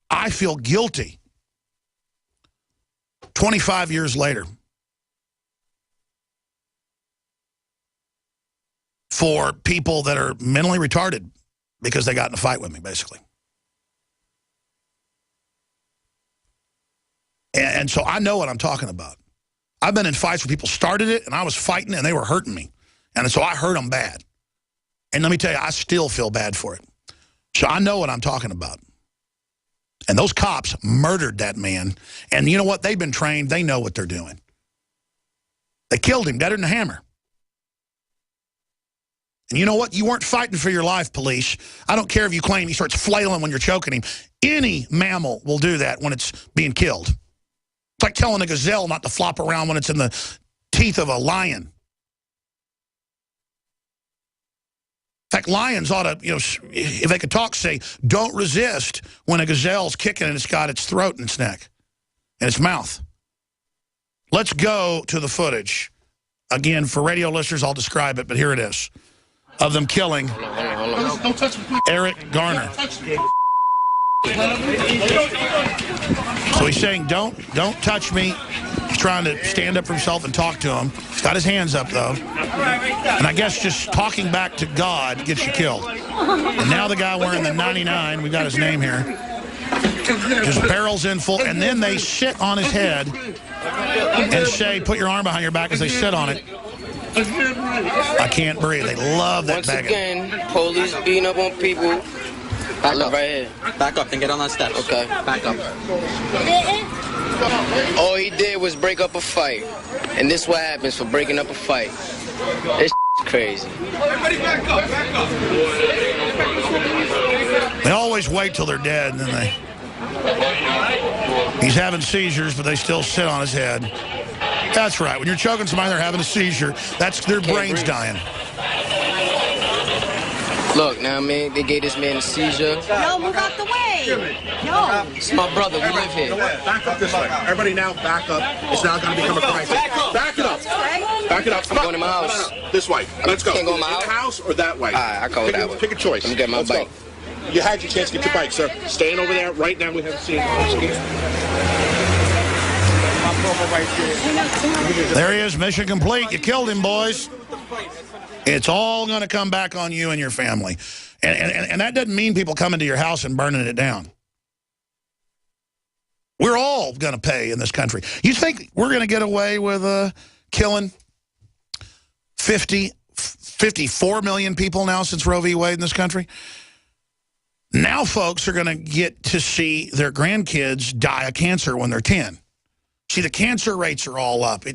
I feel guilty 25 years later for people that are mentally retarded because they got in a fight with me, basically. And so I know what I'm talking about. I've been in fights where people started it, and I was fighting, and they were hurting me. And so I hurt them bad. And let me tell you, I still feel bad for it. So I know what I'm talking about. And those cops murdered that man. And you know what? They've been trained. They know what they're doing. They killed him, deader than a hammer. And you know what? You weren't fighting for your life, police. I don't care if you claim he starts flailing when you're choking him. Any mammal will do that when it's being killed. It's like telling a gazelle not to flop around when it's in the teeth of a lion. In fact, lions ought to, if they could talk, say, don't resist when a gazelle's kicking and it's got its throat and its neck and its mouth. Let's go to the footage. Again, for radio listeners, I'll describe it, but here it is. Of them killing Eric Garner. So he's saying, don't touch me. He's trying to stand up for himself and talk to him. He's got his hands up, though. And I guess just talking back to God gets you killed. And now the guy wearing the 99, we got his name here, just barrels in full, and then they sit on his head and say, put your arm behind your back as they sit on it. I can't breathe. They love that bag. Once again, police beating up on people. Back up right here. Back up and get on that step. Okay. Back up. All he did was break up a fight. And this is what happens for breaking up a fight. This crazy. Everybody back up, back up. They always wait till they're dead and then they... He's having seizures, but they still sit on his head. That's right. When you're choking somebody, they're having a seizure. That's their brain's dying. Look, now, man, they gave this man a seizure. No, move out the way. No. It's my brother. We live here. Back up this way. Everybody now back up. It's now going to become a crisis. Back it up. Back it up. I'm going to my house. No. This way. Let's go. Can't go in my In the house or that way? All right, I'll go that way. Pick a choice. Let me get my bike. Go. You had your chance to get your bike, sir. Staying over there. Right now we haven't seen There he is, mission complete. You killed him, boys. It's all going to come back on you and your family. And that doesn't mean people coming to your house and burning it down. We're all going to pay in this country. You think we're going to get away with killing 54 million people now since Roe v. Wade in this country? Now folks are going to get to see their grandkids die of cancer when they're 10. See, the cancer rates are all up.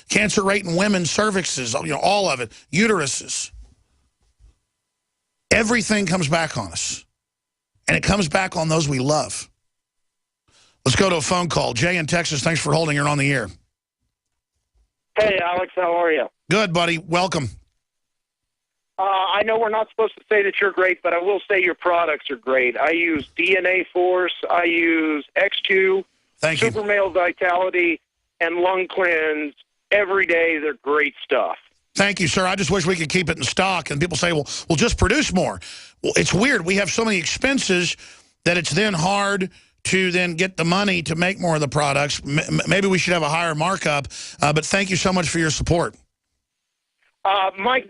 Cancer rate in women's cervixes, all of it, uteruses. Everything comes back on us. And it comes back on those we love. Let's go to a phone call. Jay in Texas, thanks for holding. You're on the air. Hey, Alex, how are you? Good, buddy. Welcome. I know we're not supposed to say that you're great, but I will say your products are great. I use DNA Force. I use X2. Thank you. Super Male Vitality and Lung Cleanse every day. They're great stuff. Thank you, sir. I just wish we could keep it in stock. And people say, well, we'll just produce more. Well, it's weird. We have so many expenses that it's then hard to then get the money to make more of the products. Maybe we should have a higher markup. But thank you so much for your support. My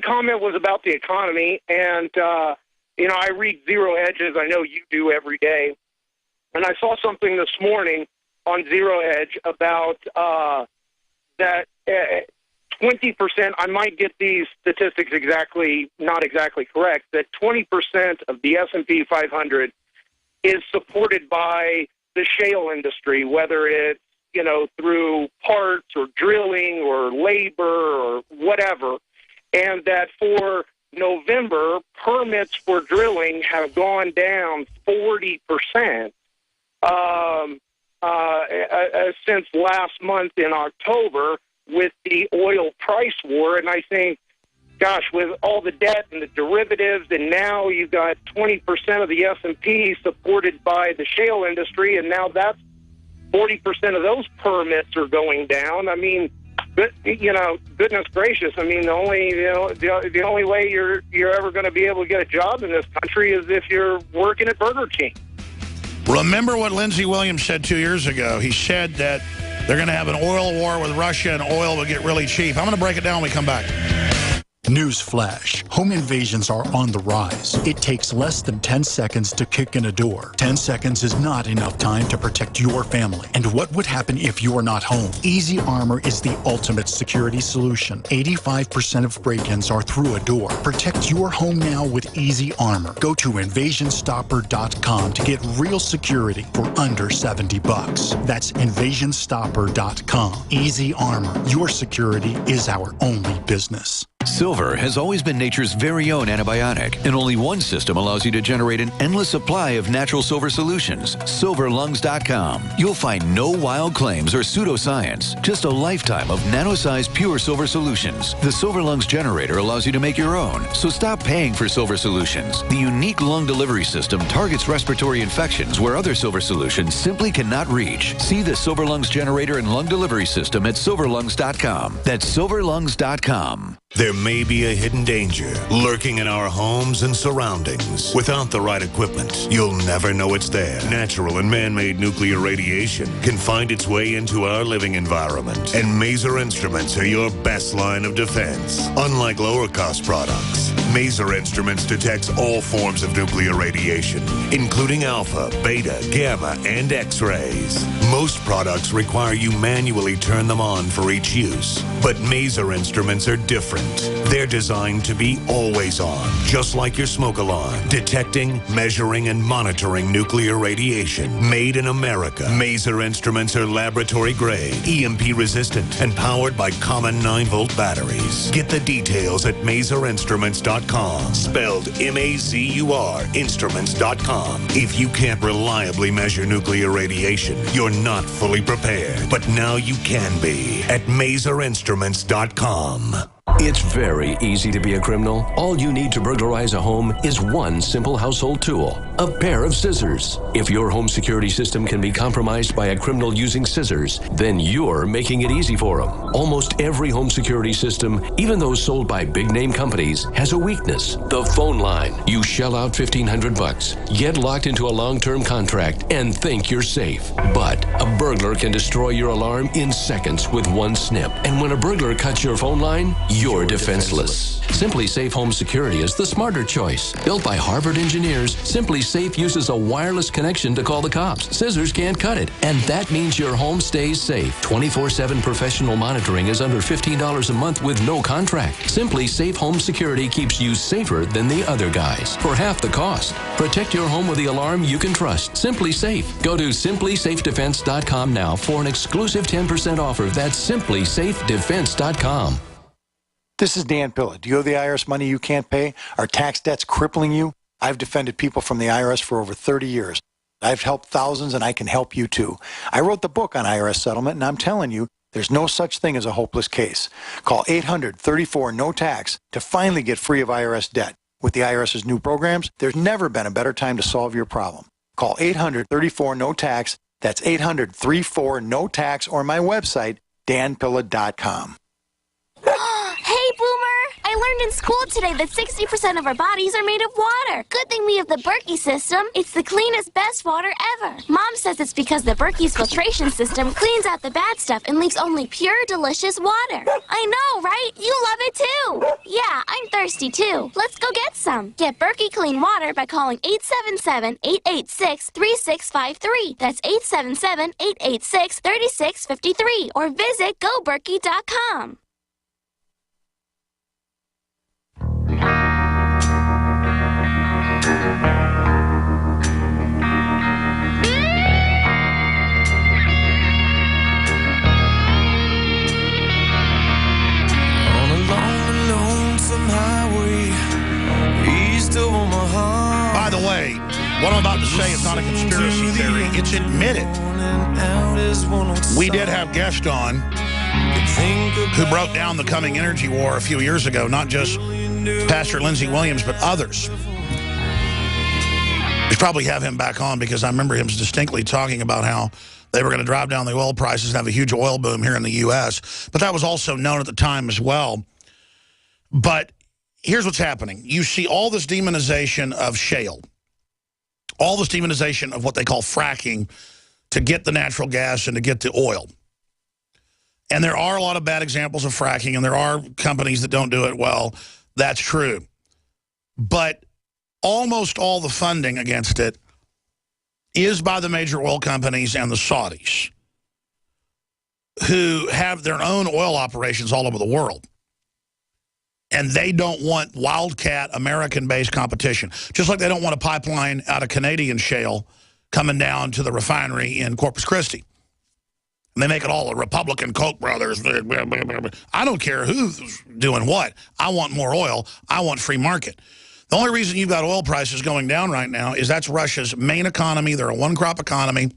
comment was about the economy. And, I read Zero Hedges. I know you do every day. And I saw something this morning on Zero Hedge about that 20%, I might get these statistics not exactly correct, that 20% of the S&P 500 is supported by the shale industry, whether it's, through parts or drilling or labor or whatever, and that for November, permits for drilling have gone down 40%. Since last month in October with the oil price war. And I think, gosh, with all the debt and the derivatives, and now you've got 20% of the S&P supported by the shale industry, and now that's 40% of those permits are going down. I mean, goodness gracious. I mean, the only way you're ever going to be able to get a job in this country is if you're working at Burger King. Remember what Lindsey Williams said 2 years ago. He said that they're going to have an oil war with Russia and oil will get really cheap. I'm going to break it down when we come back. Newsflash. Home invasions are on the rise. It takes less than 10 seconds to kick in a door. 10 seconds is not enough time to protect your family. And what would happen if you're not home? Easy Armor is the ultimate security solution. 85% of break-ins are through a door. Protect your home now with Easy Armor. Go to InvasionStopper.com to get real security for under $70. That's InvasionStopper.com. Easy Armor. Your security is our only business. Silver has always been nature's very own antibiotic, and only one system allows you to generate an endless supply of natural silver solutions. SilverLungs.com. You'll find no wild claims or pseudoscience, just a lifetime of nano-sized pure silver solutions. The Silver Lungs generator allows you to make your own, so stop paying for silver solutions. The unique lung delivery system targets respiratory infections where other silver solutions simply cannot reach. See the Silver Lungs generator and lung delivery system at SilverLungs.com. That's SilverLungs.com. There may be a hidden danger lurking in our homes and surroundings. Without the right equipment, you'll never know it's there. Natural and man-made nuclear radiation can find its way into our living environment, and Maser Instruments are your best line of defense. Unlike lower-cost products, Maser Instruments detects all forms of nuclear radiation, including alpha, beta, gamma, and X-rays. Most products require you manually turn them on for each use, but Maser Instruments are different. They're designed to be always on, just like your smoke alarm, detecting, measuring, and monitoring nuclear radiation. Made in America, Maser Instruments are laboratory-grade, EMP-resistant, and powered by common 9-volt batteries. Get the details at MaserInstruments.com, spelled M-A-Z-U-R, Instruments.com. If you can't reliably measure nuclear radiation, you're not fully prepared. But now you can be at MaserInstruments.com. It's very easy to be a criminal. All you need to burglarize a home is one simple household tool, a pair of scissors. If your home security system can be compromised by a criminal using scissors, then you're making it easy for them. Almost every home security system, even those sold by big-name companies, has a weakness: the phone line. You shell out $1,500, get locked into a long-term contract, and think you're safe. But a burglar can destroy your alarm in seconds with one snip. And when a burglar cuts your phone line, you're defenseless. Simply Safe Home Security is the smarter choice. Built by Harvard engineers, Simply Safe uses a wireless connection to call the cops. Scissors can't cut it, and that means your home stays safe. 24/7 professional monitoring is under $15 a month with no contract. Simply Safe Home Security keeps you safer than the other guys for half the cost. Protect your home with the alarm you can trust. Simply Safe. Go to simplysafedefense.com now for an exclusive 10% offer. That's simplysafedefense.com. This is Dan Pilla. Do you owe the IRS money you can't pay? Are tax debts crippling you? I've defended people from the IRS for over 30 years. I've helped thousands, and I can help you too. I wrote the book on IRS settlement, and I'm telling you, there's no such thing as a hopeless case. Call 800-34-NO-TAX to finally get free of IRS debt. With the IRS's new programs, there's never been a better time to solve your problem. Call 800-34-NO-TAX. That's 800-34-NO-TAX, or my website, danpilla.com. Hey, Boomer! I learned in school today that 60% of our bodies are made of water. Good thing we have the Berkey system. It's the cleanest, best water ever. Mom says it's because the Berkey's filtration system cleans out the bad stuff and leaves only pure, delicious water. I know, right? You love it too. Yeah, I'm thirsty too. Let's go get some. Get Berkey Clean Water by calling 877-886-3653. That's 877-886-3653. Or visit GoBerkey.com. By the way, what I'm about to say is not a conspiracy theory. It's admitted. We did have guests on who broke down the coming energy war a few years ago, not just Pastor Lindsey Williams, but others. We probably have him back on because I remember him distinctly talking about how they were going to drive down the oil prices and have a huge oil boom here in the U.S. But that was also known at the time as well. But here's what's happening. You see all this demonization of shale. all this demonization of what they call fracking to get the natural gas and to get the oil. And there are a lot of bad examples of fracking, and there are companies that don't do it well. That's true. But almost all the funding against it is by the major oil companies and the Saudis, who have their own oil operations all over the world. And they don't want wildcat American-based competition. Just like they don't want a pipeline out of Canadian shale coming down to the refinery in Corpus Christi. And they make it all a Republican Koch brothers. I don't care who's doing what. I want more oil. I want free market. The only reason you've got oil prices going down right now is that's Russia's main economy. They're a one-crop economy.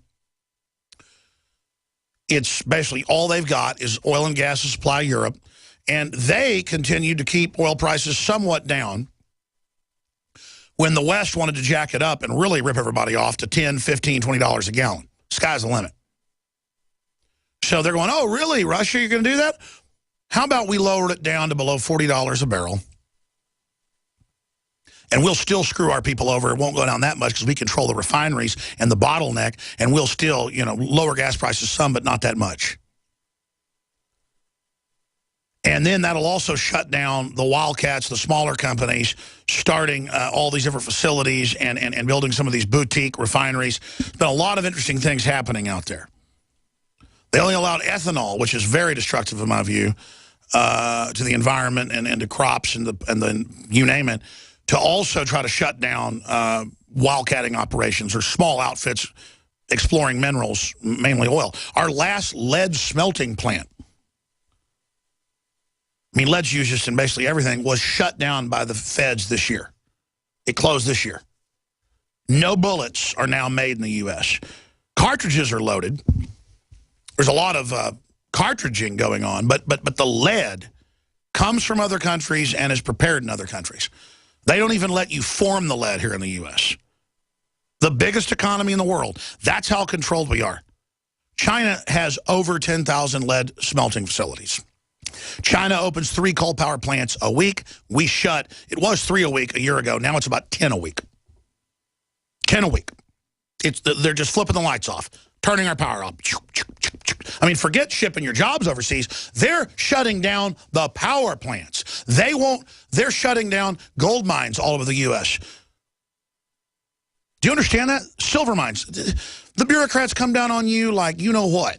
It's basically all they've got is oil and gas to supply Europe. And they continued to keep oil prices somewhat down when the West wanted to jack it up and really rip everybody off to $10, $15, $20 a gallon. Sky's the limit. So they're going, oh, really, Russia, you're going to do that? How about we lowered it down to below $40 a barrel? And we'll still screw our people over. It won't go down that much because we control the refineries and the bottleneck, and we'll still, lower gas prices some, but not that much. And then that'll also shut down the wildcats, the smaller companies, starting all these different facilities and building some of these boutique refineries. There's been a lot of interesting things happening out there. They only allowed ethanol, which is very destructive in my view, to the environment and to crops and the you name it, to also try to shut down wildcatting operations or small outfits exploring minerals, mainly oil. Our last lead smelting plant, lead's used just in basically everything, was shut down by the feds this year. It closed this year. No bullets are now made in the U.S. Cartridges are loaded. There's a lot of cartridging going on, but the lead comes from other countries and is prepared in other countries. They don't even let you form the lead here in the U.S. The biggest economy in the world. That's how controlled we are. China has over 10,000 lead smelting facilities. China opens 3 coal power plants a week. We shut. It was 3 a week a year ago. Now it's about 10 a week. 10 a week. They're just flipping the lights off, turning our power off. Forget shipping your jobs overseas. They're shutting down the power plants. They're shutting down gold mines all over the U.S. Do you understand that? Silver mines. The bureaucrats come down on you like you know what.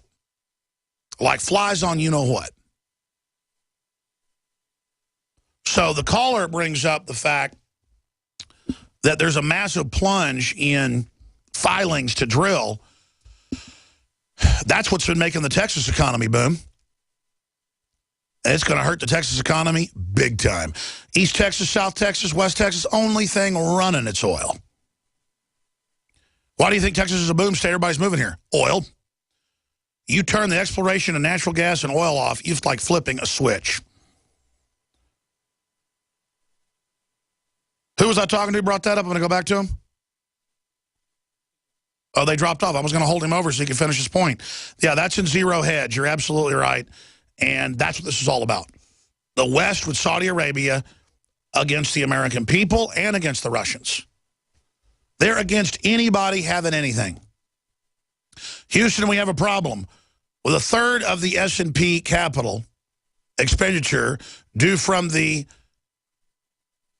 Like flies on you know what. So the caller brings up the fact that there's a massive plunge in filings to drill. That's what's been making the Texas economy boom. And it's going to hurt the Texas economy big time. East Texas, South Texas, West Texas, only thing running its oil. Why do you think Texas is a boom state? Everybody's moving here. Oil. You turn the exploration of natural gas and oil off, it's like flipping a switch. Who was I talking to who brought that up? I'm going to go back to him. Oh, they dropped off. I was going to hold him over so he could finish his point. Yeah, that's in Zero Hedge. You're absolutely right. And that's what this is all about. The West with Saudi Arabia against the American people and against the Russians. They're against anybody having anything. Houston, we have a problem. With a third of the S&P capital expenditure due from the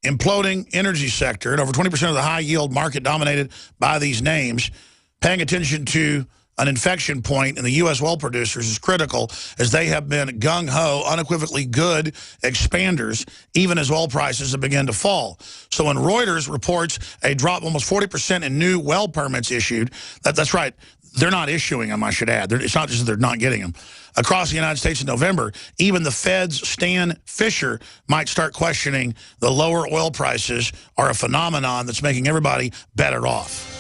imploding energy sector, and over 20% of the high-yield market dominated by these names, paying attention to an infection point in the U.S. oil producers is critical, as they have been gung-ho, unequivocally good expanders, even as oil prices have begun to fall. So when Reuters reports a drop almost 40% in new well permits issued, that's right, they're not issuing them, I should add. It's not just that they're not getting them. Across the United States in November, even the Fed's Stan Fisher might start questioning the lower oil prices are a phenomenon that's making everybody better off.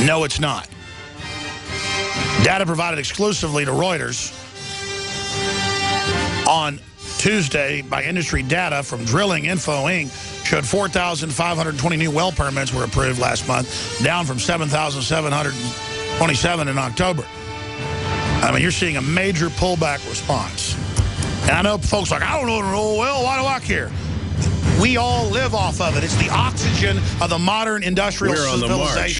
No, it's not. Data provided exclusively to Reuters on Tuesday by industry data from Drilling Info Inc. showed 4,520 new well permits were approved last month, down from 7,727 in October. You're seeing a major pullback response. And I know folks are like, I don't know an oil well, why do I care? We all live off of it. It's the oxygen of the modern industrial We're on the march. civilization.